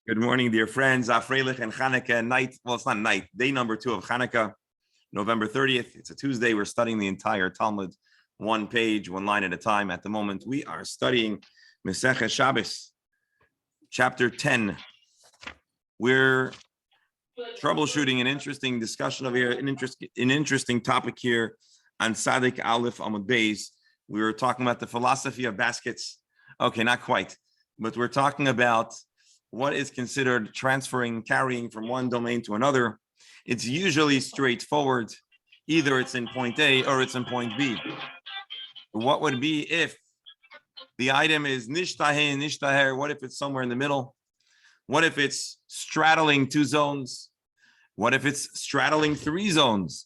Good morning, dear friends. Afreilich and Hanukkah night. Well, it's not night. Day number 2 of Hanukkah, November 30th. It's a Tuesday. We're studying the entire Talmud, one page, one line at a time. At the moment, we are studying Masechet Shabbos, chapter 10. We're troubleshooting an interesting discussion over here, an interesting topic here on Sadik Aleph Amud Beis. We were talking about the philosophy of baskets. Okay, not quite, but we're talking about what is considered transferring, carrying from one domain to another. It's usually straightforward. Either it's in point A or it's in point B. What would be if the item is nishtaheh, nishtaher? What if it's somewhere in the middle? What if it's straddling 2 zones? What if it's straddling 3 zones?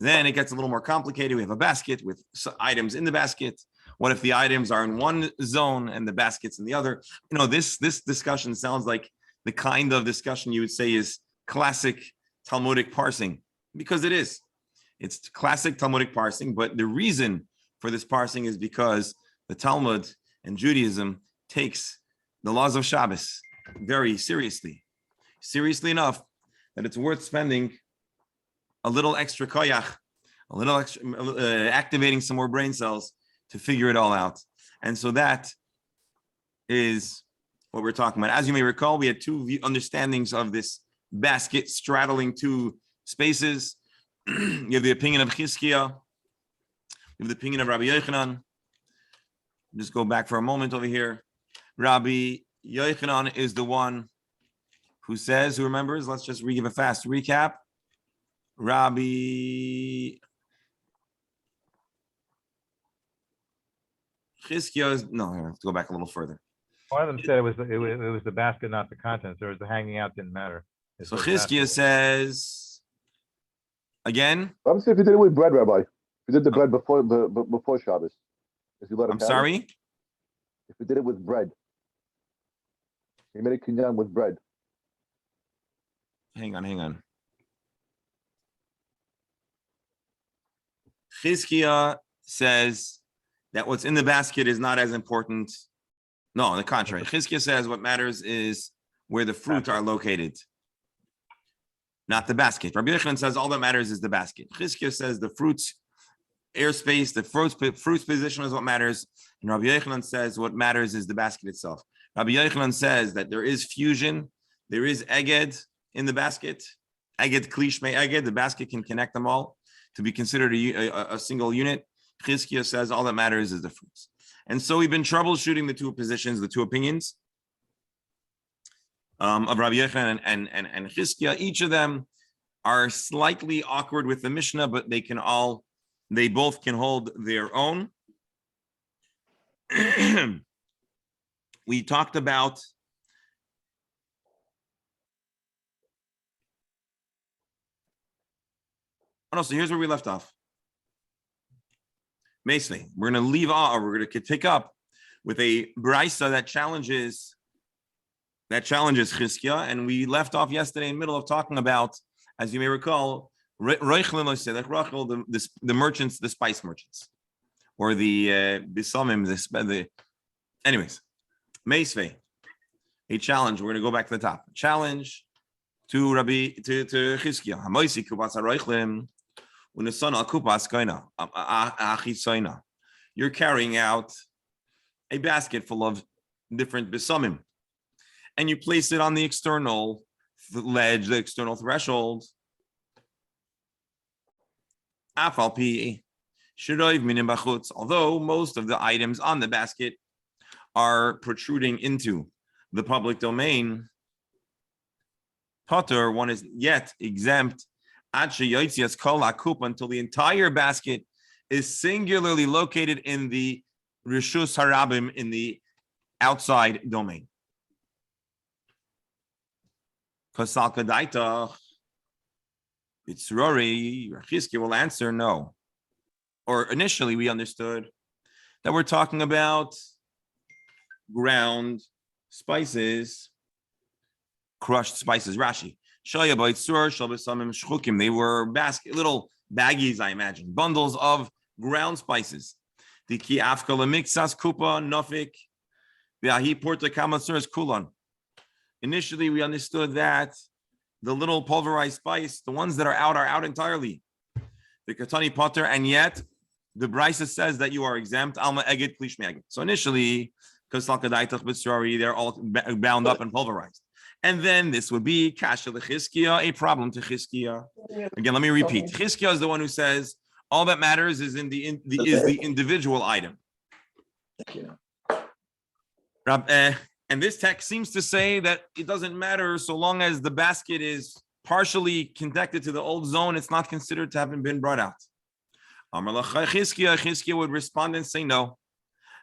Then it gets a little more complicated. We have a basket with items in the basket. What if the items are in one zone and the basket's in the other? You know, this discussion sounds like the kind of discussion you would say is classic Talmudic parsing, because it is. It's classic Talmudic parsing, but the reason for this parsing is because the Talmud and Judaism takes the laws of Shabbos very seriously. Seriously enough that it's worth spending a little extra koyach, a little extra, activating some more brain cells to figure it all out. And so that is what we're talking about. As you may recall, we had 2 understandings of this basket straddling 2 spaces. You have the opinion of Chizkiah, you have the opinion of Rabbi Yochanan. Just go back for a moment over here. Rabbi Yochanan is the one who says, who remembers, let's just give a fast recap. Rabbi Chizkiah is, no, I have to go back a little further. One of them said it was the basket, not the contents. There was the hanging out didn't matter. So Chizkiah says, again. I'm saying if you did it with bread, Rabbi. If you did the bread before Shabbos, if you let it. I'm sorry. If you did it with bread, you made a kinyan with bread. Hang on. Chizkiah says that what's in the basket is not as important. No, on the contrary. Chizkiah says what matters is where the fruit are located, not the basket. Rabbi Yochanan says all that matters is the basket. Chizkiah says the fruit's airspace, the fruit's position is what matters. And Rabbi Yochanan says what matters is the basket itself. Rabbi Yochanan says that there is fusion, there is eged in the basket. Eged klishmei eged, the basket can connect them all to be considered a single unit. Chizkiah says all that matters is the fruits. And so we've been troubleshooting the 2 positions, the 2 opinions of Rabbi Yochanan and Chizkiah. Each of them are slightly awkward with the Mishnah, but they both can hold their own. We talked about so here's where we left off. Basically, we're going to leave off, or we're going to pick up with a brisa that challenges Chizkiah, and we left off yesterday in the middle of talking about, as you may recall, the merchants, the spice merchants, or the bisamim, anyways, meisvei, a challenge. We're going to go back to the top. Challenge to Chizkiah. You're carrying out a basket full of different bisamim, and you place it on the external ledge, the external threshold. Although most of the items on the basket are protruding into the public domain, Potter, one is yet exempt until the entire basket is singularly located in the Rishus Harabim, in the outside domain. Chizkiah will answer no. Or initially we understood that we're talking about ground spices, crushed spices. Rashi. They were little baggies, I imagine, bundles of ground spices. The ki afkala mixas kupa nofik V'ahi porta kamatsuras kulon. Initially, we understood that the little pulverized spice, the ones that are out entirely. The katani potter, and yet the Brisa says that you are exempt. Alma eged klish me'eged. So initially, because they're all bound up and pulverized. And then this would be kasha l'chizkiya, a problem to chizkiya. Again, let me repeat. Chizkiya is the one who says all that matters is the individual item. And this text seems to say that it doesn't matter so long as the basket is partially connected to the old zone, it's not considered to have been brought out. Chizkiya would respond and say, no,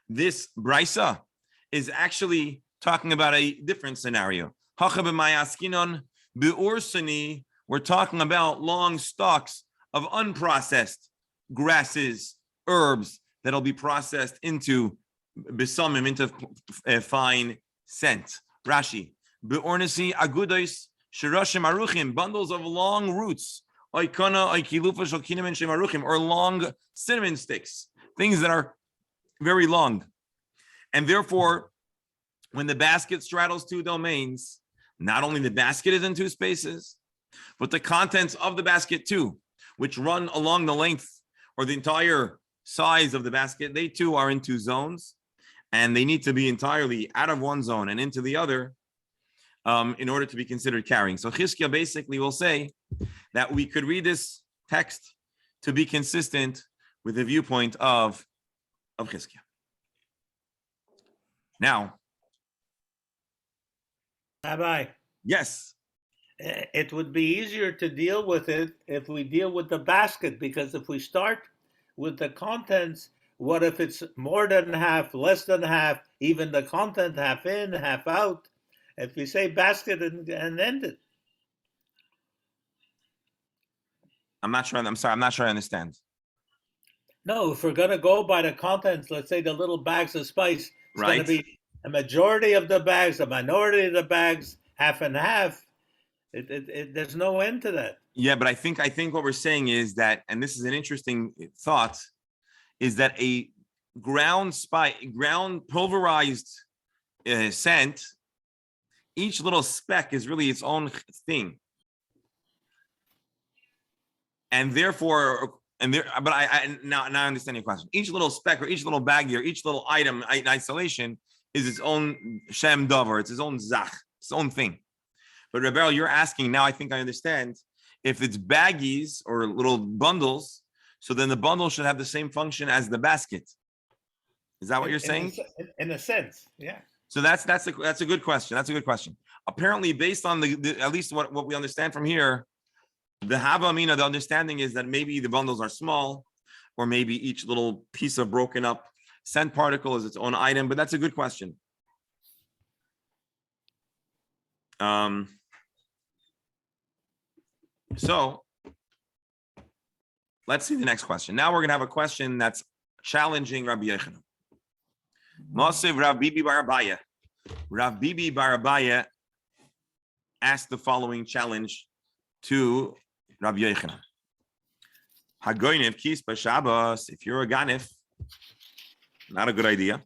this brisa is actually talking about a different scenario. We're talking about long stalks of unprocessed grasses, herbs that'll be processed into besamim, into fine scent. Rashi, beornisi agudos shirashim aruchim, bundles of long roots, oikana oikilufa shokinamin shem aruchim, or long cinnamon sticks, things that are very long. And therefore, when the basket straddles two domains, not only the basket is in two spaces, but the contents of the basket too, which run along the length or the entire size of the basket, they too are in two zones, and they need to be entirely out of one zone and into the other in order to be considered carrying. So Chizkiya basically will say that we could read this text to be consistent with the viewpoint of Chizkiya. Now, Rabbi, yes. it would be easier to deal with it if we deal with the basket, because if we start with the contents, what if it's more than half, less than half, even the content half in, half out? If we say basket and end it. I'm not sure. I'm sorry. I'm not sure I understand. No, if we're going to go by the contents, let's say the little bags of spice, it's going Right. to be a majority of the bags, a minority of the bags, half and half. There's no end to that. Yeah, but I think what we're saying is that, and this is an interesting thought, is that a ground pulverized scent, each little speck is really its own thing, and therefore, but I now I understand your question. Each little speck or each little baggie or each little item in isolation is its own shem davar, it's its own zach, its own thing. But Rebel, you're asking now. I think I understand. If it's baggies or little bundles, so then the bundle should have the same function as the basket. Is that what you're saying? In a sense, yeah. So that's a good question. That's a good question. Apparently, based on the at least what we understand from here, the Havamina, the understanding is that maybe the bundles are small, or maybe each little piece of broken up scent particle is its own item. But that's a good question. So let's see the next question. Now we're going to have a question that's challenging Rabbi Yochanan. Mosiv Rav Bibi Bar Abaya. Rav Bibi Bar Abaya asked the following challenge to Rabbi Yochanan. Hagoynev kis b'Shabbos. If you're a ganif, not a good idea.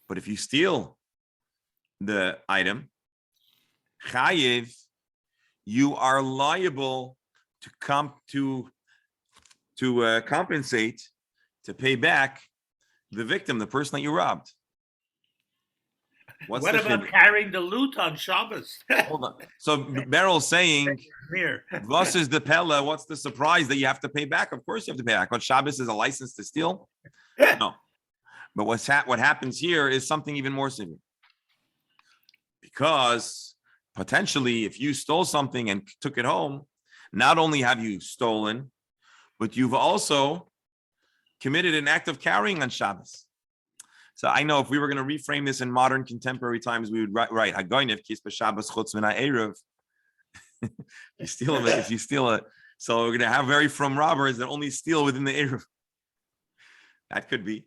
But if you steal the item, chayiv, you are liable to compensate, to pay back the victim, the person that you robbed. What about carrying the loot on Shabbos? Hold on. So Beryl's saying, "Vos is the pella. What's the surprise that you have to pay back? Of course you have to pay back. But Shabbos is a license to steal? No. But what happens here is something even more severe, because potentially, if you stole something and took it home, not only have you stolen, but you've also committed an act of carrying on Shabbos. So I know if we were going to reframe this in modern contemporary times, we would write Hagoynev kis b'Shabbos chutz min ha'erev. If you steal it, so we're going to have very from robbers that only steal within the erev. That could be.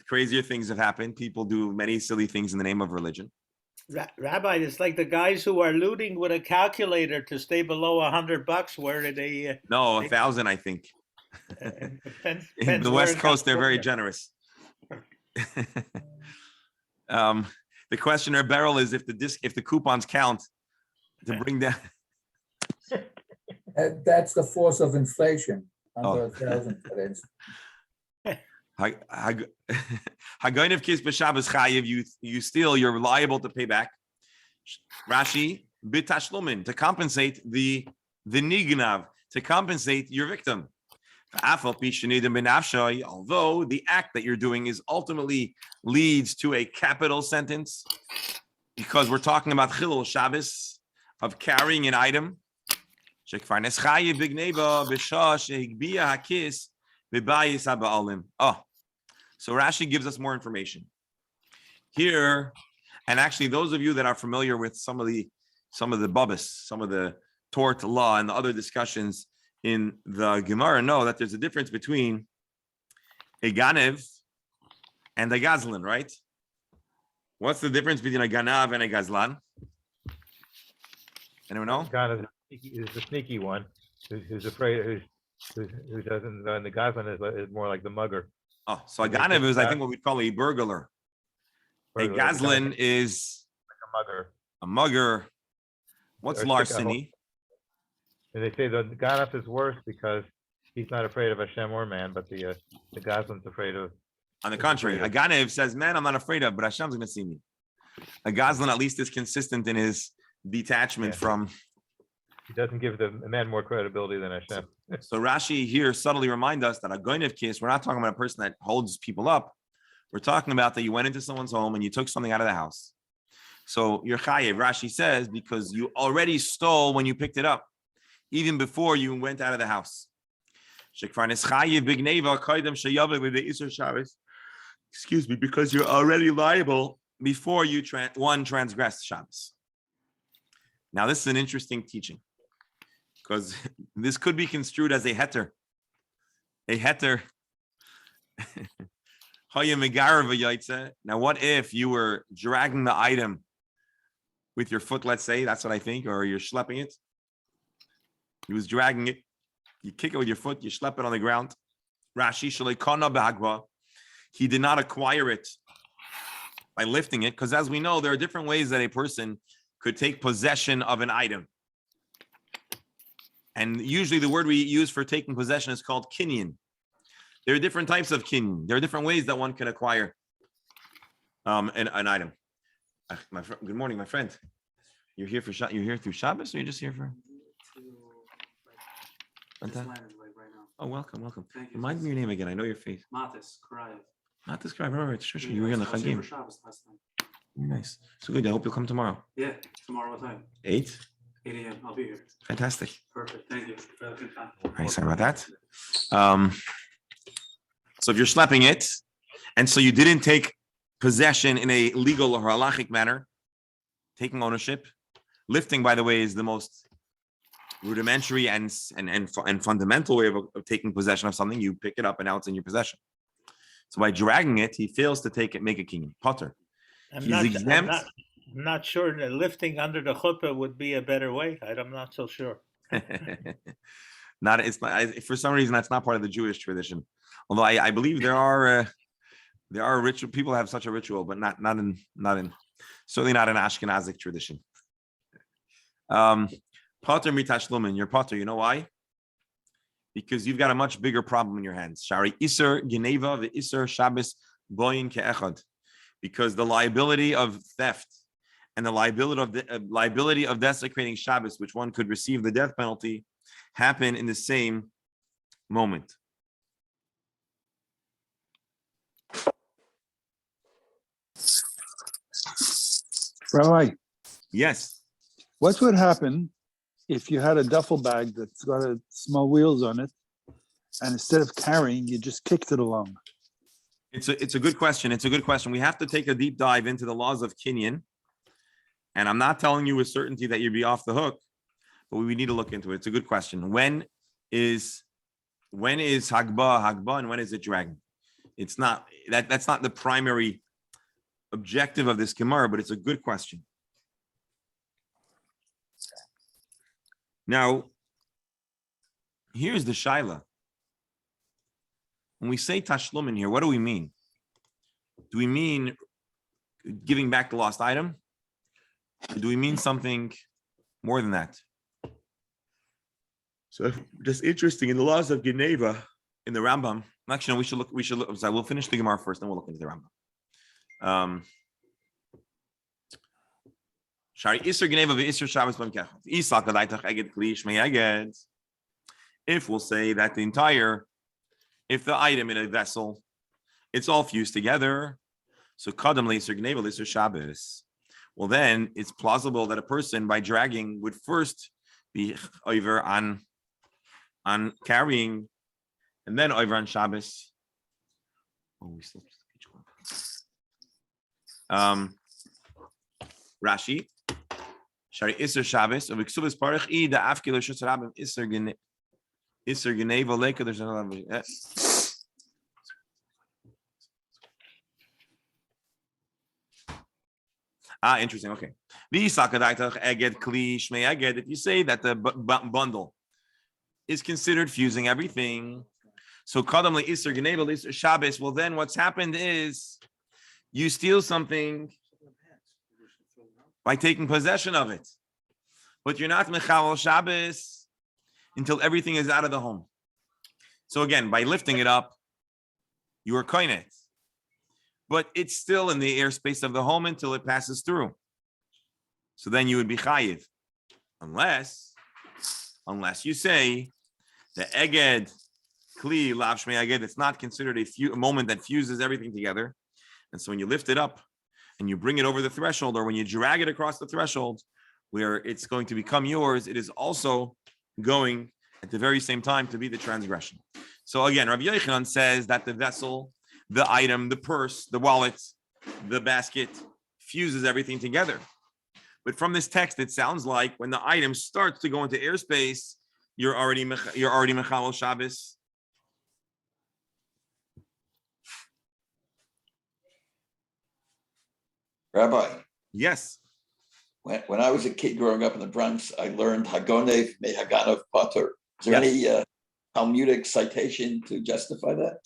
Crazier things have happened. People do many silly things in the name of religion. Rabbi, it's like the guys who are looting with a calculator to stay below $100. Where did they? No, 1,000, I think. In the West Coast, they're very generous. The questioner Beryl is if the coupons count to bring down. That's the force of inflation under Oh. 1,000 credits. Hagoyin of Kis b'Shabbos Chayiv, you steal, you're liable to pay back. Rashi b'Tashlumin, to compensate the nignav, to compensate your victim. Although the act that you're doing is ultimately leads to a capital sentence, because we're talking about Chilul Shabbos, of carrying an item. Oh, so Rashi gives us more information here, and actually, those of you that are familiar with some of the babas, some of the tort law, and the other discussions in the Gemara know that there's a difference between a ganev and a gazlan, right? What's the difference between a ganav and a gazlan? Anyone know? Kind is the sneaky one who's afraid, who doesn't, and the Goslin is more like the mugger. Oh, so a ganev is, I think, what we call a burglar. A gazlan is like a mugger. a mugger. What's Or larceny? And they say the Ganef is worse because he's not afraid of Hashem or man, but the Goslin's afraid of. On the contrary, a ganev says, man, I'm not afraid of, but Hashem's going to see me. A gazlan at least is consistent in his detachment from. He doesn't give the man more credibility than Hashem. So Rashi here subtly reminds us that a goinev case, we're not talking about a person that holds people up. We're talking about that you went into someone's home and you took something out of the house. So you're chayev, Rashi says, because you already stole when you picked it up, even before you went out of the house. Excuse me, because you're already liable before you transgress Shabbos. Now, this is an interesting teaching, because this could be construed as a heter. A heter. Now, what if you were dragging the item with your foot, let's say, that's what I think, or you're schlepping it. He was dragging it. You kick it with your foot, you schlep it on the ground. Rashi shaleikana b'hagba. He did not acquire it by lifting it, because as we know, there are different ways that a person could take possession of an item. And usually the word we use for taking possession is called kinyan. There are different types of kinyan. There are different ways that one can acquire an item. Good morning, my friend. You're here through Shabbos, or you're just here for? Just landed right now. Oh, welcome. Thank you. Remind me your name again. I know your face. Matis, Karayev. Not this guy. Right. Sure. You were in the I was here Chagim. for Shabbos last time. Very nice. So good. I hope you'll come tomorrow. Yeah, tomorrow what time? 8. 8 a.m. I'll be here. Fantastic. Perfect. Thank you. Good time. All right, sorry about that. So if you're schlepping it, and so you didn't take possession in a legal or halachic manner, taking ownership, lifting, by the way, is the most rudimentary and fundamental way of taking possession of something. You pick it up and now it's in your possession. So by dragging it, he fails to take it, make a kinyan. Potter. I'm He's exempt. I'm not sure that lifting under the chuppah would be a better way. I'm not so sure. For some reason, that's not part of the Jewish tradition. Although I believe there are ritual people have such a ritual, but not in certainly not an Ashkenazic tradition. Potter mitashlumin, you're potter. You know why? Because you've got a much bigger problem in your hands. Shari iser geneva the iser Shabbos boyin ke'echad. Because the liability of theft and the liability of desecrating Shabbos, which one could receive the death penalty, happen in the same moment. Rabbi, Yes. what would happen if you had a duffel bag that's got small wheels on it, and instead of carrying, you just kicked it along? It's a good question. It's a good question. We have to take a deep dive into the laws of kinyan. And I'm not telling you with certainty that you'd be off the hook, but we need to look into it. It's a good question. When is Hagbah, and when is it dragging? It's not that's not the primary objective of this Gemara, but it's a good question. Now, here's the Shaila. When we say tashlum in here, what do we mean? Do we mean giving back the lost item? Or do we mean something more than that? So just interesting in the laws of Geneva in the Rambam. Actually, no, we should look. Sorry, we'll finish the Gemara first, then we'll look into the Rambam. Shari Isser Geneva v'Isser Shabbos b'Mkech. Isak Adaitach Eged Klish Me'Eged. If we'll say that if the item in a vessel, it's all fused together, so Kadam Le'Isser Geneva Le'Isser Shabbos. Well, then it's plausible that a person by dragging would first be over on carrying, and then over on Shabbos. Oh, we slipped each one. Rashi, Shari Isser Shabbos, of Iksubis Parach I the Afkilo Shutzarabim Isser Geneva Leka. There's another. Interesting. Okay. If you say that the bundle is considered fusing everything, so Kadam Le'Isser Geneva Le'Isser Shabbos, well then what's happened is you steal something by taking possession of it, but you're not Mechal Shabbos until everything is out of the home. So again, by lifting it up, you are koinet, but it's still in the airspace of the home until it passes through. So then you would be chayiv, unless you say the eged kli lav shmei eged, it's not considered a moment that fuses everything together. And so when you lift it up and you bring it over the threshold, or when you drag it across the threshold where it's going to become yours, it is also going at the very same time to be the transgression. So again, Rabbi Yochanan says that the vessel, the item, the purse, the wallet, the basket fuses everything together. But from this text, it sounds like when the item starts to go into airspace, you're already Mechal Shabbos. Rabbi, Yes. when I was a kid growing up in the Bronx, I learned Hagonev me Haganav Pater. Is there any Talmudic citation to justify that?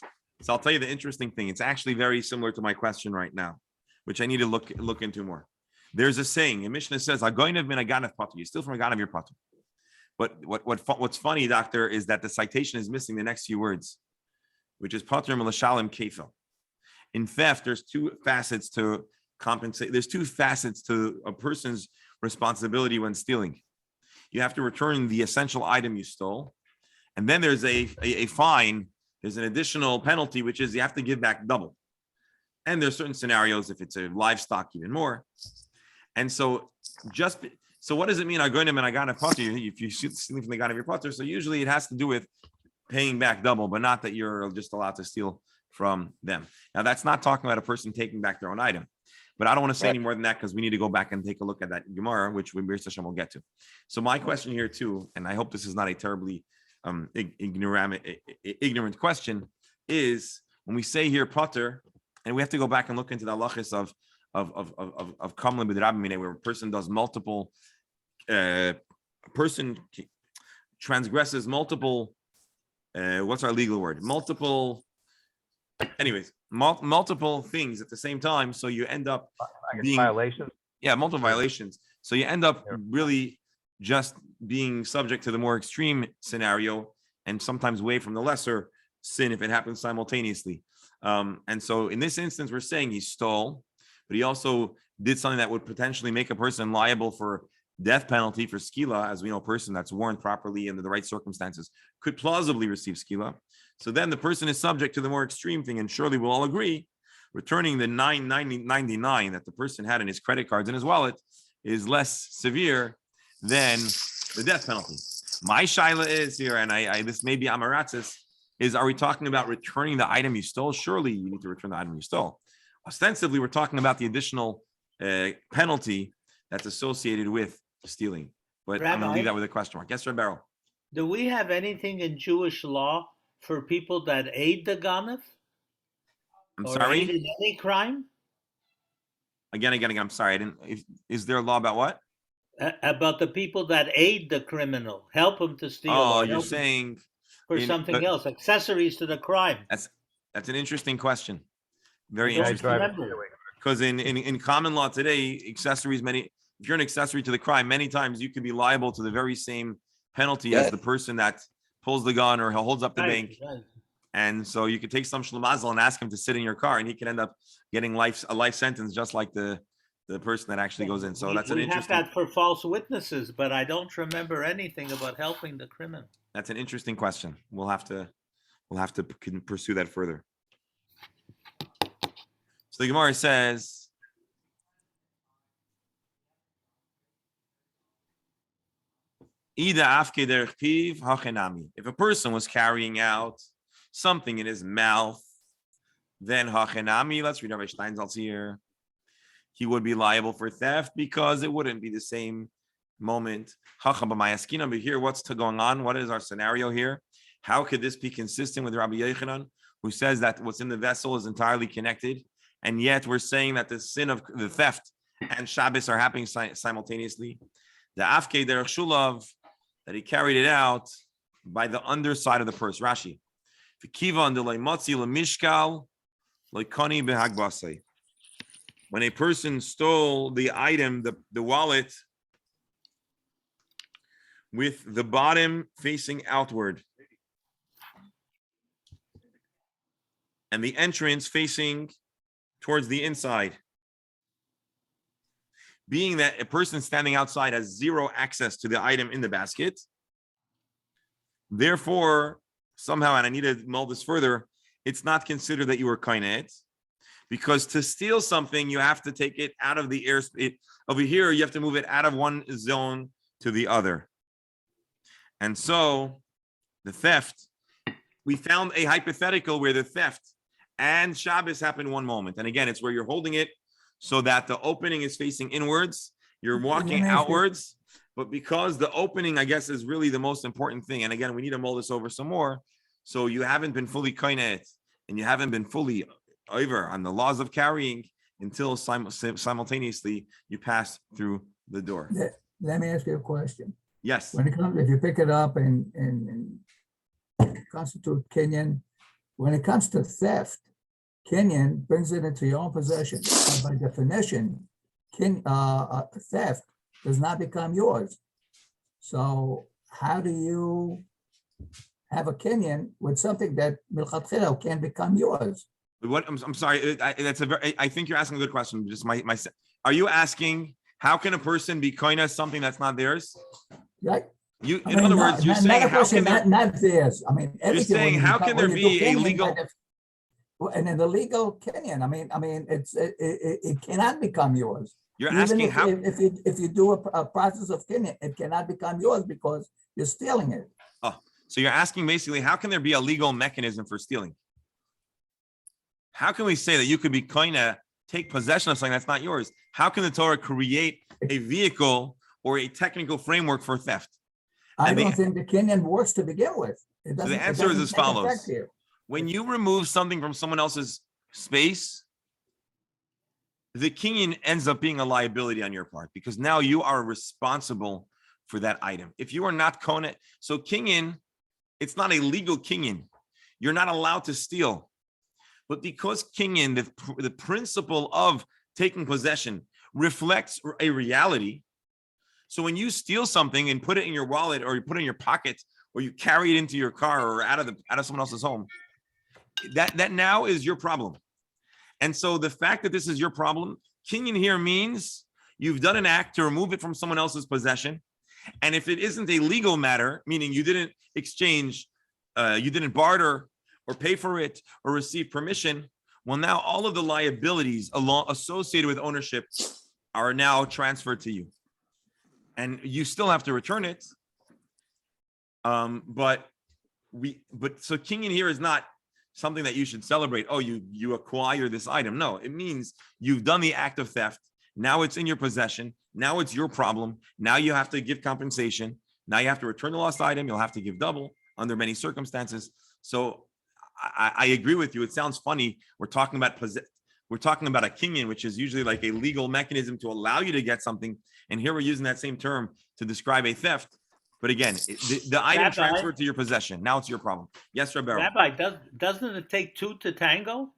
So I'll tell you the interesting thing. It's actually very similar to my question right now, which I need to look into more. There's a saying in Mishnah says, "Hagonev min Haganav Pater." You steal from Haganav your Pater. But what's funny, doctor, is that the citation is missing the next few words, which is Pater Melashalim Kefel. In theft, there's two facets to compensate. There's two facets to a person's responsibility when stealing. You have to return the essential item you stole, and then there's a fine. There's an additional penalty, which is you have to give back double. And there's certain scenarios, if it's a livestock, even more. And so what does it mean? If you steal from the God of your potter, so usually it has to do with paying back double, but not that you're just allowed to steal from them. Now, that's not talking about a person taking back their own item. But I don't want to say any more than that because we need to go back and take a look at that Gemara, which we will get to. So my question here too, and I hope this is not a terribly ignorant question, is when we say here potter, and we have to go back and look into the halachas of kamla b'drabimine, where a person does multiple, person transgresses multiple. What's our legal word? Multiple things at the same time, so you end up being violations. Yeah, multiple violations. So you end up really just being subject to the more extreme scenario, and sometimes away from the lesser sin if it happens simultaneously. And so in this instance, we're saying he stole, but he also did something that would potentially make a person liable for death penalty for skila. As we know, a person that's warned properly under the right circumstances could plausibly receive skila. So then the person is subject to the more extreme thing, and surely we'll all agree, returning the $9.99 that the person had in his credit cards in his wallet is less severe than the death penalty. My shaila is here, and I this may be Amaratzis, is are we talking about returning the item you stole? Surely you need to return the item you stole. Ostensibly, we're talking about the additional penalty that's associated with stealing. But I'm going to leave that with a question mark. Yes, sir, Beryl. Do we have anything in Jewish law for people that aid the Ganav? I'm or sorry? aided any crime? Again, I'm sorry. Is there a law about what? About the people that aid the criminal, help him to steal. Oh, or you're help him saying for something else, accessories to the crime. that's an interesting question. Very I don't interesting. remember. Because in common law today, accessories, if you're an accessory to the crime, many times you can be liable to the very same penalty as Yeah. the person that pulls the gun or holds up the Right, bank. right. And so you could take some shlemazel and ask him to sit in your car, and he can end up getting a life sentence, just like the person that actually goes in. So that's an We have interesting. that for false witnesses, but I don't remember anything about helping the criminal. That's an interesting question. We'll have to pursue that further. So the Gemara says, if a person was carrying out something in his mouth, then hachenami, let's read Rabbi Steinsaltz here, he would be liable for theft because it wouldn't be the same moment. But here, what's going on? What is our scenario here? How could this be consistent with Rabbi Yochanan, who says that what's in the vessel is entirely connected, and yet we're saying that the sin of the theft and Shabbos are happening simultaneously? The afke derech shulav, that he carried it out by the underside of the purse. Rashi. When a person stole the item, the wallet, with the bottom facing outward and the entrance facing towards the inside, being that a person standing outside has zero access to the item in the basket, therefore, somehow, and I need to mull this further, it's not considered that you were kainet, because to steal something, you have to take it out of the airspace. Over here, you have to move it out of one zone to the other. And so, the theft, we found a hypothetical where the theft and Shabbos happen one moment. And again, it's where you're holding it so that the opening is facing inwards, you're walking outwards, but because the opening, I guess, is really the most important thing. And again, we need to mull this over some more. So you haven't been fully kainet, and you haven't been fully over on the laws of carrying until simultaneously you pass through the door. Let me ask you a question. Yes. When it comes, if you pick it up and constitute Kenyan, when it comes to theft, Kenyan brings it into your own possession. And by definition, theft does not become yours. So how do you have a Kenyan with something that milchatchila can become yours? What I'm sorry. I think you're asking a good question. Just are you asking how can a person be koina something that's not theirs? Right. In other words, you're saying how can not theirs. I mean, you're saying how can there be a legal? And in the legal Kenyan, it cannot become yours. You're Even asking how if you do a process of Kenyan, it cannot become yours because you're stealing it. Oh, so you're asking basically how can there be a legal mechanism for stealing? How can we say that you could be koina, take possession of something that's not yours? How can the Torah create a vehicle or a technical framework for theft? I don't think the Kenyan works to begin with. So the answer is as follows. When you remove something from someone else's space, the Kenyan ends up being a liability on your part because now you are responsible for that item. If you are not koina, so Kenyan, it's not a legal Kenyan. You're not allowed to steal. But because Kenyan, the principle of taking possession reflects a reality. So when you steal something and put it in your wallet or you put it in your pocket or you carry it into your car or out of someone else's home, that now is your problem. And so the fact that this is your problem, Kenyan here means you've done an act to remove it from someone else's possession. And if it isn't a legal matter, meaning you didn't exchange, you didn't barter or pay for it or receive permission, well, now all of the liabilities associated with ownership are now transferred to you. And you still have to return it. But so Kenyan here is not something that you should celebrate. Oh, you acquire this item. No, it means you've done the act of theft. Now it's in your possession. Now it's your problem. Now you have to give compensation. Now you have to return the lost item. You'll have to give double under many circumstances. So I agree with you. It sounds funny. We're talking about a Kenyan, which is usually like a legal mechanism to allow you to get something. And here we're using that same term to describe a theft. But again, the item transferred to your possession. Now it's your problem. Yes, Rabbi. Doesn't it take two to tango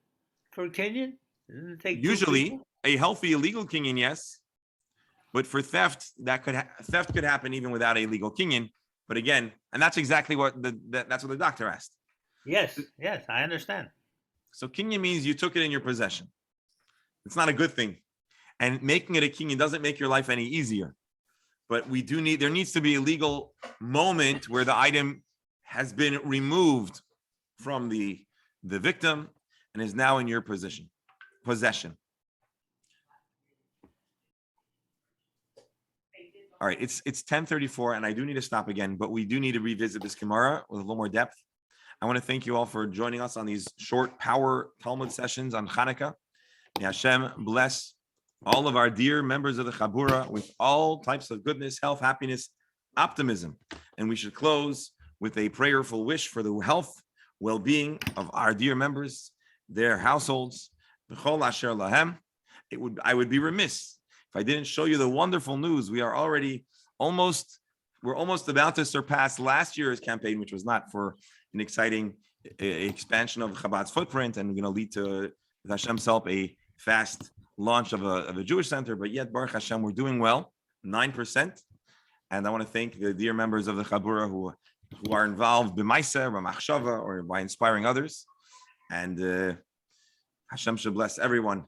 for Kenyan? Doesn't it take usually, a healthy illegal kinyan, yes. But for theft, theft could happen even without a legal kinyan. But again, and that's exactly what that's what the doctor asked. Yes, yes, I understand. So kinyan means you took it in your possession. It's not a good thing. And making it a kinyan doesn't make your life any easier. But there needs to be a legal moment where the item has been removed from the victim and is now in your possession. All right, it's 10:34, and I do need to stop again, but we do need to revisit this Gemara with a little more depth. I want to thank you all for joining us on these short power Talmud sessions on Hanukkah. May Hashem bless all of our dear members of the Chabura with all types of goodness, health, happiness, optimism. And we should close with a prayerful wish for the health, well-being of our dear members, their households. B'chol asher lahem. I would be remiss if I didn't show you the wonderful news. We're almost about to surpass last year's campaign, which was not for an exciting expansion of Chabad's footprint and going to lead to, with Hashem's help, a fast launch of a Jewish center. But yet, Baruch Hashem, we're doing well, 9%. And I want to thank the dear members of the Chabura who are involved b'maisa, b'machshava, or by inspiring others. And Hashem should bless everyone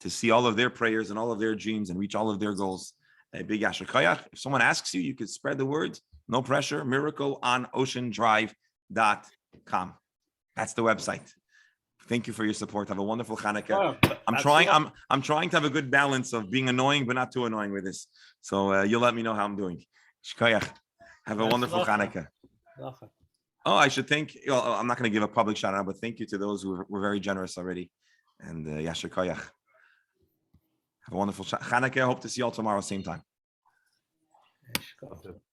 to see all of their prayers and all of their dreams and reach all of their goals. A big Asher Koyach. If someone asks you, you could spread the word. No pressure. miracleonoceandrive.com. That's the website. Thank you for your support. Have a wonderful Hanukkah. I'm trying to have a good balance of being annoying but not too annoying with this. So you'll let me know how I'm doing. Shkoyach. Have a wonderful Hanukkah. Oh, I should thank. I'm not going to give a public shout out, but thank you to those who were very generous already. And Yasher Koyach. Have a wonderful Hanukkah. I hope to see you all tomorrow, same time.